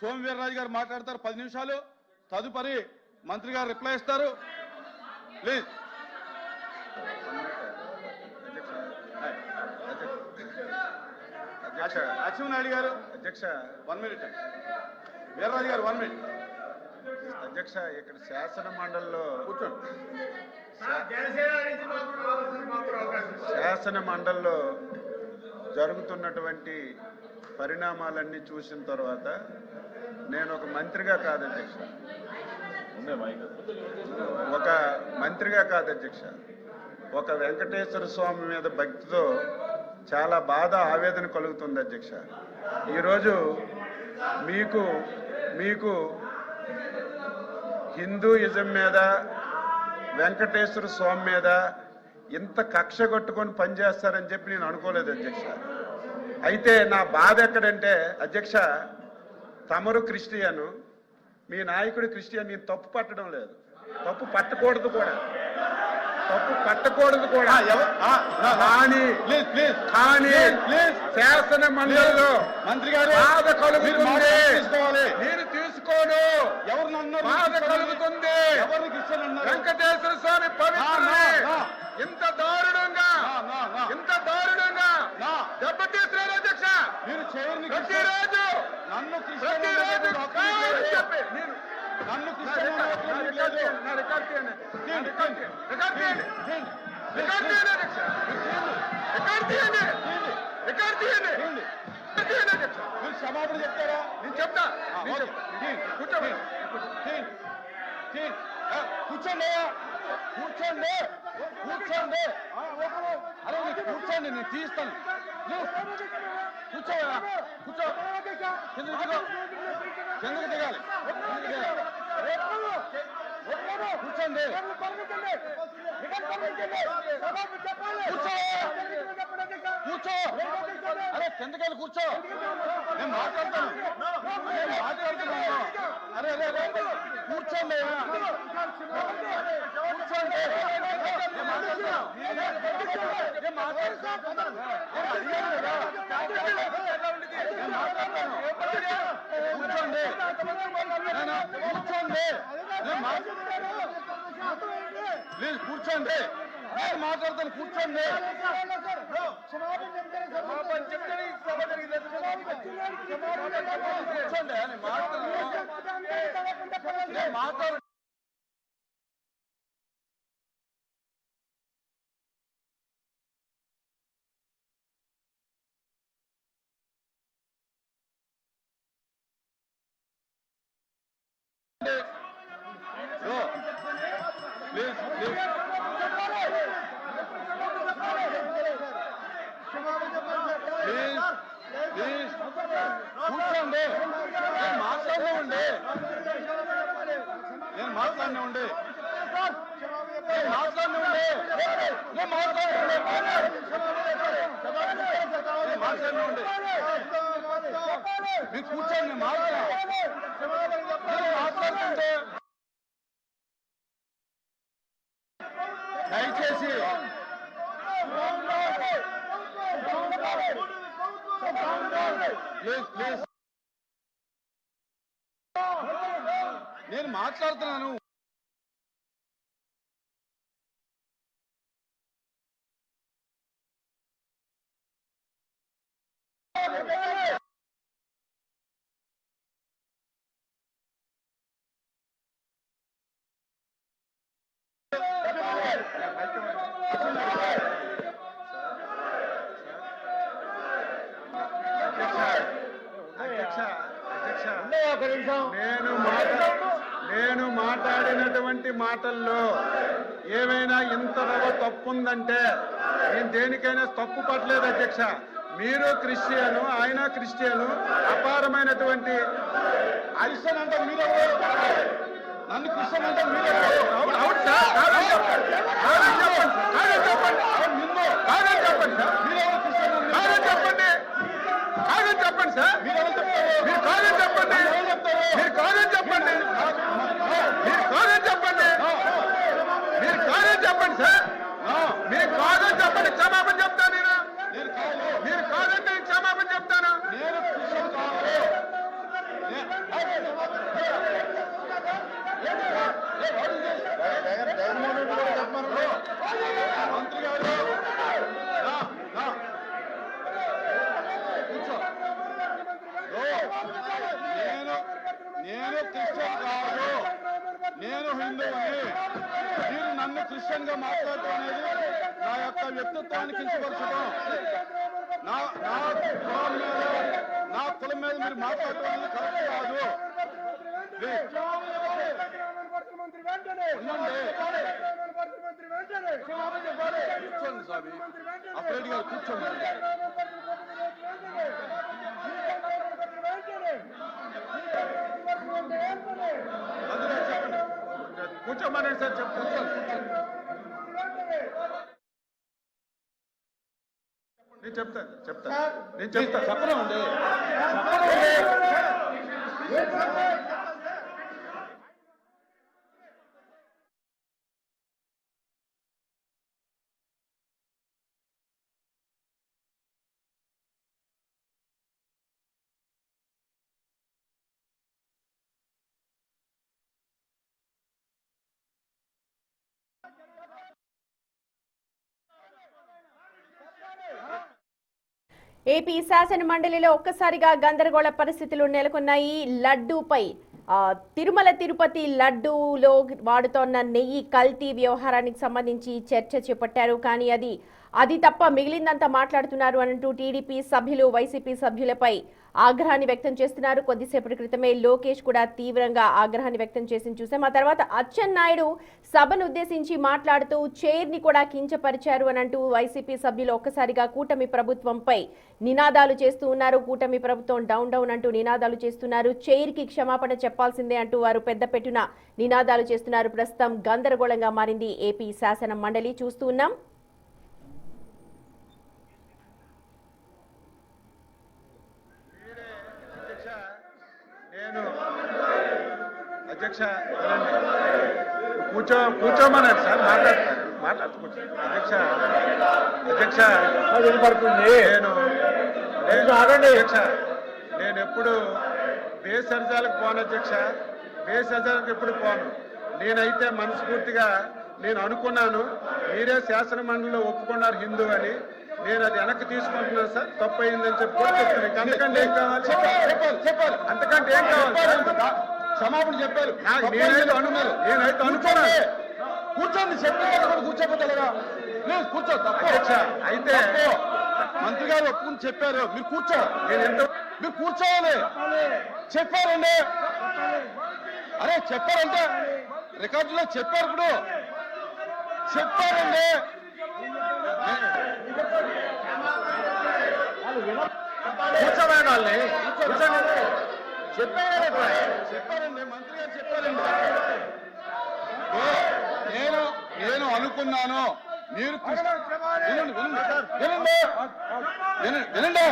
సోమవీర్రాజు గారు మాట్లాడతారు 10 నిమిషాలు. తదుపరి మంత్రి గారు రిప్లై ఇస్తారు. ప్లీజ్. అచ్చెన్నాయుడు గారు అధ్యక్ష 1 మినిట్. వీర్రాజు గారు 1 మినిట్. అధ్యక్ష ఇక్కడ శాసన మండలిలో కూర్చోండి. శాసన మండలిలో జరుగుతున్నటువంటి పరిణామాలన్నీ చూసిన తర్వాత నేను ఒక మంత్రిగా కాదు అధ్యక్ష, ఒక మంత్రిగా కాదు అధ్యక్ష, ఒక వెంకటేశ్వర స్వామి మీద భక్తితో చాలా బాధ ఆవేదన కలుగుతుంది అధ్యక్ష. ఈరోజు మీకు హిందూయిజం మీద వెంకటేశ్వర స్వామి మీద ఇంత కక్ష కట్టుకొని పనిచేస్తారని చెప్పి నేను అనుకోలేదు అధ్యక్ష. అయితే నా బాధ ఎక్కడంటే అధ్యక్ష, తమరు క్రిస్టియను, మీ నాయకుడు క్రిస్టియన్. నేను తప్పు పట్టడం లేదు, తప్పు పట్టకూడదు కూడా, కానీ శాసన మండలిలో మంత్రి గారు బాధ కలుగుతుంది. నేను తీసుకోను, బాధ కలుగుతుంది. వెంకటేశ్వర స్వామి పవిత్రుడు ఇంత దారుణంగా దెబ్బతీస్తున్నారు అధ్యక్ష. ప్రతిరోజు నన్ను క్షమాపణ చెప్తారా? నేను చెప్తా. కూర్చోండి. అరే కూర్చోండి, నేను తీస్తాను. కూర్చో. కిందకి దిగాలి. కూర్చోండి. కూర్చో. అరే కిందకెళ్ళి కూర్చో. నేను మాట్లాడతాను. అరే కూర్చోండి. ప్లీజ్ కూర్చోండి. నేను మాట్లాడతాను. కూర్చోండి. కూర్చోండి. మాట్లాడు. కూర్చోండి. నేను మాట్లాడినా ఉండే. మీరు కూర్చోండి. మాట్లాడుతుంటే దయచేసి ప్లీజ్ నేను మాట్లాడుతున్నాను. నేను మాట్లాడినటువంటి మాటల్లో ఏమైనా ఇంత తప్పుందంటే నేను దేనికైనా తప్పు పట్టలేదు అధ్యక్ష. మీరు క్రిస్టియను, ఆయన క్రిస్టియను, అపారమైనటువంటి క్రిస్టియన్ అంటే మీరే, నన్ను క్రిస్టియన్ అంటే మీరే. అవును సార్, కాదని చెప్పండి సార్. మీరెవరు క్రిస్టియన్? కాదని చెప్పండి సార్. మీరు కాదని చెప్పండి. మీరు కాదని చెప్పండి సార్. మీరు కాదని చెప్పండి. క్షమాపణ చెప్తాను నేను. మీరు కాదంటే క్షమాపణ చెప్తాను. నేను క్రిస్టియన్ కాదు. క్రిస్టియన్ కాదు, నేను హిందువుని. మీరు నన్ను క్రిస్టియన్ గా మాట్లాడటం అనేది నా యొక్క వ్యక్తిత్వాన్ని కించపరచడం. నా కులం మీద మీరు మాట్లాడటం అనేది కరెక్ట్ కాదు. కూర్చోండి స్వామి, అప్రెడ్డి గారు కూర్చోండి. కూర్చోమని సార్ చెప్తాను. నేను చెప్తాను చెప్పనండి. ఏపీ శాసన మండలిలో ఒక్కసారిగా గందరగోళ పరిస్థితులు నెలకొన్నాయి. లడ్డూపై తిరుమల తిరుపతి లడ్డూలో వాడుతోన్న నెయ్యి కల్తీ వ్యవహారానికి సంబంధించి చర్చ చేపట్టారు. కానీ అది తప్ప మిగిలిందంతా మాట్లాడుతున్నారు అంటూ టీడీపీ సభ్యులు వైసీపీ సభ్యులపై ఆగ్రహాన్ని వ్యక్తం చేస్తున్నారు. కొద్దిసేపటి క్రితమే లోకేష్ కూడా తీవ్రంగా ఆగ్రహాన్ని వ్యక్తం చేసి చూసాం. ఆ తర్వాత అచ్చెన్నాయుడు సభను ఉద్దేశించి మాట్లాడుతూ చైర్ ని కూడా కించపరిచారు అని అంటూ వైసీపీ సభ్యులు ఒక్కసారిగా కూటమి ప్రభుత్వంపై నినాదాలు చేస్తూ ఉన్నారు. కూటమి ప్రభుత్వం డౌన్ డౌన్ అంటూ నినాదాలు చేస్తున్నారు. చైర్ కి క్షమాపణ చెప్పాల్సిందే అంటూ వారు పెద్ద పెట్టున నినాదాలు చేస్తున్నారు. ప్రస్తుతం గందరగోళంగా మారింది ఏపీ శాసన మండలి. చూస్తూ ఉన్నాం. అధ్యక్ష కూర్చోమన్నారు సార్, మాట్లాడుతున్నారు. అధ్యక్ష నేను ఎప్పుడు బేసరిజాలకు పోను అధ్యక్ష, బేసరిజాలకు ఎప్పుడు పోను. నేనైతే మనస్ఫూర్తిగా నేను అనుకున్నాను, మీరే శాసన మండలిలో ఒప్పుకున్నారు హిందూ అని. నేను అది వెనక్కి తీసుకుంటున్నాను సార్, తప్పు అయిందని చెప్పి అంతకంటే ఏం కావాలి? చెప్పాలి అంతకంటే ఏం కావాలి? క్షమాపణ చెప్పారు. నేనైతే అనుకున్నాను. కూర్చోండి, చెప్పారు కూర్చోపోతలేదా? ప్లీజ్ కూర్చో. తప్పు అయితే మంత్రి గారు ఒప్పుకుని చెప్పారు, మీరు కూర్చో. మీరు కూర్చోవాలి. చెప్పారండి, అరే చెప్పారంటే రికార్డులో చెప్పారు. ఇప్పుడు చెప్పారండి, కూర్చోబోయే వాళ్ళని చెప్పారండి, మంత్రి గారు చెప్పారండి. నేను అనుకున్నాను మీరు వినండి,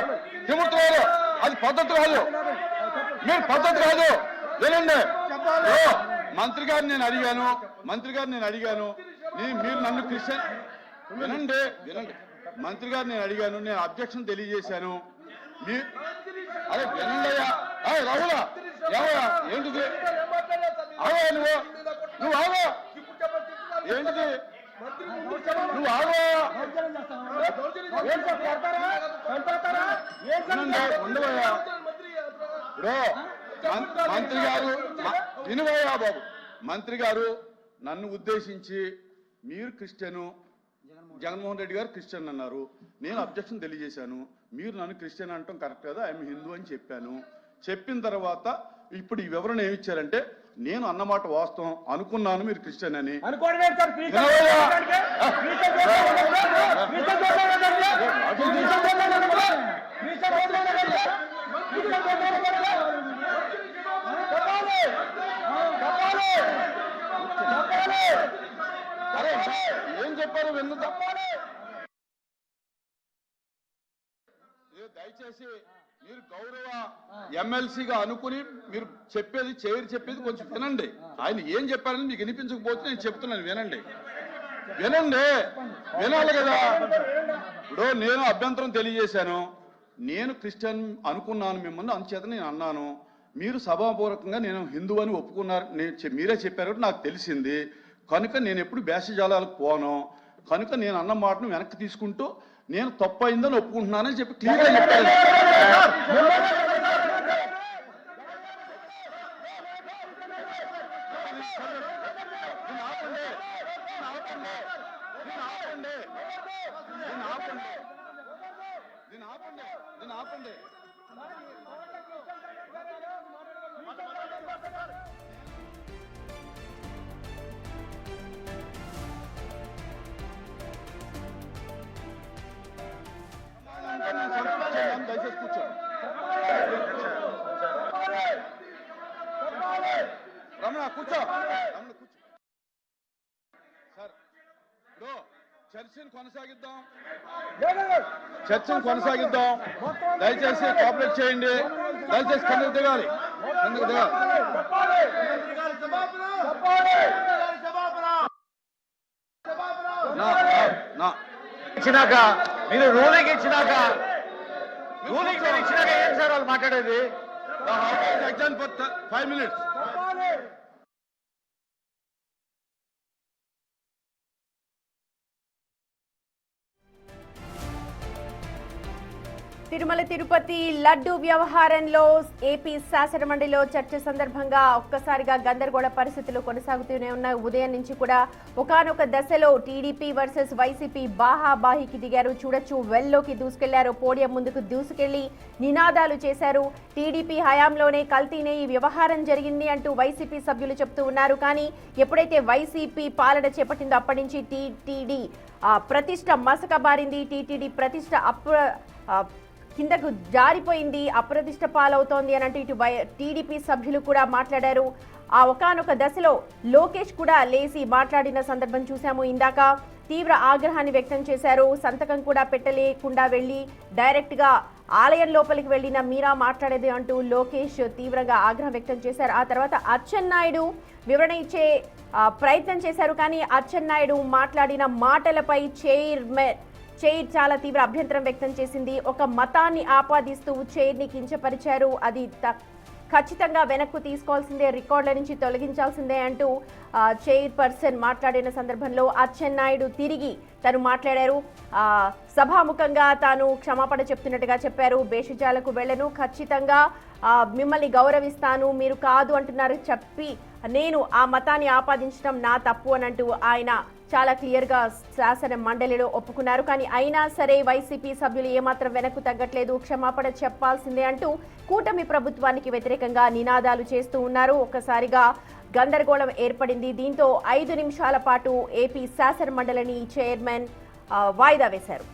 తిరుగుతున్నారు, అది పద్ధతి కాదు, మీరు పద్ధతి కాదు. వినండి, మంత్రి గారిని నేను అడిగాను, మీరు నన్ను క్రిస్టియన్ వినండి, మంత్రి గారు నేను అడిగాను, నేను అబ్జెక్షన్ తెలియజేశాను. అరే వినండి అయ్యా, రావులా ఏమయ్యా, ఏంటిది? ఆవా నువ్వు ఆవా, ఏంటిది? నువ్వు ఆవా, ఉండవయ్యా. ఇప్పుడు మంత్రి గారు వినువయ్యా బాబు, మంత్రి గారు నన్ను ఉద్దేశించి మీరు క్రిస్టియను, జగన్మోహన్ రెడ్డి గారు క్రిస్టియన్ అన్నారు. నేను అబ్జెక్షన్ తెలియజేశాను. మీరు నన్ను క్రిస్టియన్ అంటాం కరెక్ట్ కదా, ఐఎమ్ హిందూ అని చెప్పాను. చెప్పిన తర్వాత ఇప్పుడు ఈ వివరణ ఏమిచ్చారంటే, నేను అన్నమాట వాస్తవం, అనుకున్నాను మీరు క్రిస్టియన్ అని. ఏం చెప్పారు విన్ను తప్పాలి. దయచేసి మీరు గౌరవ ఎమ్మెల్సీగా అనుకుని మీరు చెప్పేది కొంచెం వినండి. ఆయన ఏం చెప్పారని మీకు వినిపించకపోతే నేను చెప్తున్నాను, వినండి. వినాలి కదా. ఇప్పుడు నేను అభ్యంతరం తెలియజేశాను, నేను క్రిస్టియన్ అనుకున్నాను మిమ్మల్ని, అందుచేత నేను అన్నాను. మీరు సభాపూర్వకంగా నేను హిందూ అని ఒప్పుకున్నారు, మీరే చెప్పారు, నాకు తెలిసింది కనుక నేను ఎప్పుడు భేషజాలాలకు పోను. కనుక నేను అన్న మాటను వెనక్కి తీసుకుంటూ నేను తప్పు అయిందని ఒప్పుకుంటున్నానని చెప్పి క్లియర్గా చెప్పాను. కూర్చో సార్ ఇప్పుడు చర్చను కొనసాగిద్దాం దయచేసి కోఆపరేట్ చేయండి దయచేసి కిందకు దిగాలి ఇచ్చినాక మీరు రూలింగ్ ఇచ్చినాక ఏం సార్ వాళ్ళు మాట్లాడేది exam for 5 minutes. Tirumala Tirupati laddu వ్యవహారంలో ఏపీ శాసనమండలిలో చర్చ సందర్భంగా ఒక్కసారిగా గందరగోళ పరిస్థితులు కొనసాగుతూనే ఉన్నాయి. ఉదయం నుంచి కూడా ఒకానొక దశలో టీడీపీ వర్సెస్ వైసీపీ బాహాబాహికి దిగారు. చూడొచ్చు, వెల్లోకి దూసుకెళ్లారు, పోడియం ముందుకు దూసుకెళ్లి నినాదాలు చేశారు. టీడీపీ హయాంలోనే కల్తీనే ఈ వ్యవహారం జరిగింది అంటూ వైసీపీ సభ్యులు చెప్తూ ఉన్నారు. కానీ ఎప్పుడైతే వైసీపీ పాలన చేపట్టిందో అప్పటి నుంచి టీటీడీ ప్రతిష్ట మసకబారింది. టీటీడీ ప్రతిష్ట కిందకు జారిపోయింది, అప్రతిష్ట పాలవుతోంది అని అంటే ఇటు టీడీపీ సభ్యులు కూడా మాట్లాడారు. ఆ ఒకానొక దశలో లోకేష్ కూడా లేచి మాట్లాడిన సందర్భం చూశాము. ఇందాక తీవ్ర ఆగ్రహాన్ని వ్యక్తం చేశారు. సంతకం కూడా పెట్టలేకుండా వెళ్లి డైరెక్ట్ గా ఆలయం లోపలికి వెళ్లిన మీరా మాట్లాడేది అంటూ లోకేష్ తీవ్రంగా ఆగ్రహం వ్యక్తం చేశారు. ఆ తర్వాత అచ్చెన్నాయుడు వివరణ ఇచ్చే ప్రయత్నం చేశారు. కానీ అచ్చెన్నాయుడు మాట్లాడిన మాటలపై చైర్ చాలా తీవ్ర అభ్యంతరం వ్యక్తం చేసింది. ఒక మతాన్ని ఆపాదిస్తూ చైర్ని కించపరిచారు, అది ఖచ్చితంగా వెనక్కు తీసుకోవాల్సిందే, రికార్డుల నుంచి తొలగించాల్సిందే అంటూ చైర్ పర్సన్ మాట్లాడిన సందర్భంలో అచ్చెన్నాయుడు తిరిగి తను మాట్లాడారు. సభాముఖంగా తాను క్షమాపణ చెప్తున్నట్టుగా చెప్పారు. బేషజాలకు వెళ్ళను, ఖచ్చితంగా మిమ్మల్ని గౌరవిస్తాను, మీరు కాదు అంటున్నారు చెప్పి నేను ఆ మతాన్ని ఆపాదించడం నా తప్పు అని అంటూ ఆయన చాలా క్లియర్గా శాసన మండలిలో ఒప్పుకున్నారు. కానీ అయినా సరే వైసీపీ సభ్యులు ఏమాత్రం వెనక్కు తగ్గట్లేదు, క్షమాపణ చెప్పాల్సిందే అంటూ కూటమి ప్రభుత్వానికి వ్యతిరేకంగా నినాదాలు చేస్తూ ఉన్నారు. ఒక్కసారిగా గందరగోళం ఏర్పడింది. దీంతో 5 నిమిషాల పాటు ఏపీ శాసన మండలిని చైర్మన్ వాయిదా వేశారు.